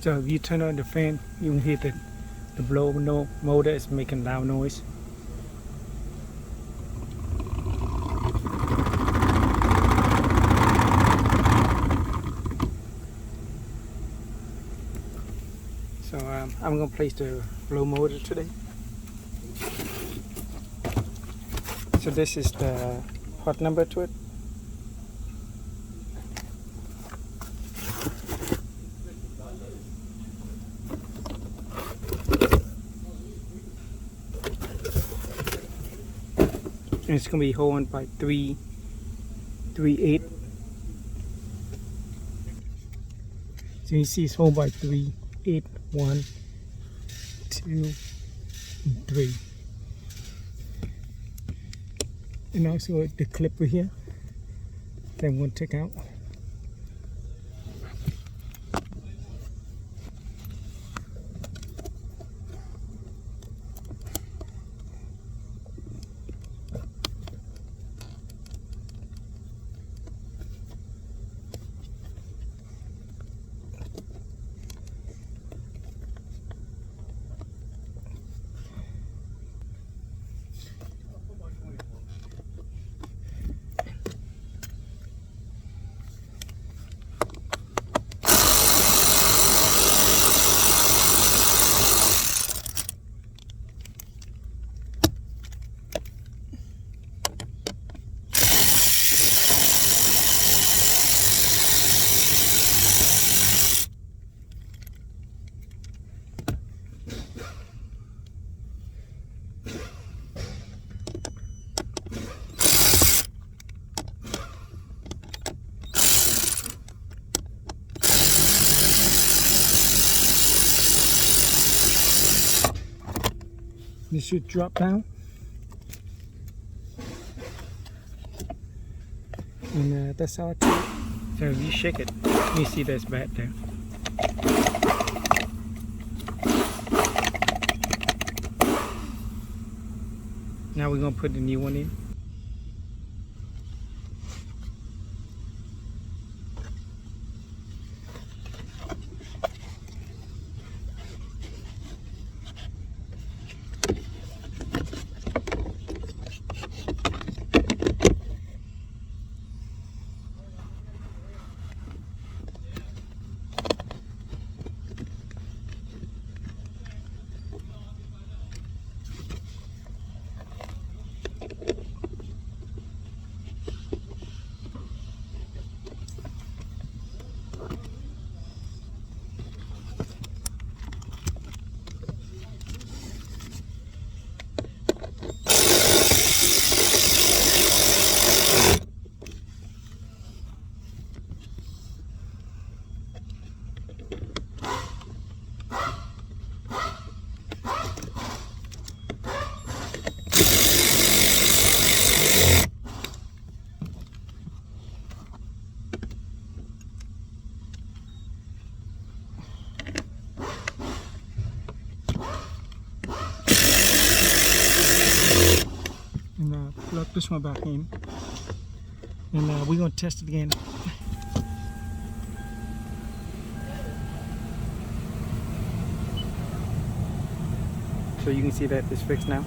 So if you turn on the fan, you can hear the blow motor is making loud noise. So I'm gonna place the blow motor today. So this is the hot number to it. And it's gonna be hold by 3.8. So you see it's hold by 3.8, 1, 2, and 3. And also the clipper here that I'm going to take out. This should drop down, and that's how it is. So if you shake it, you see there's bat there. Now we're gonna put the new one in. And plug this one back in, and we're gonna test it again. So you can see that it's fixed now.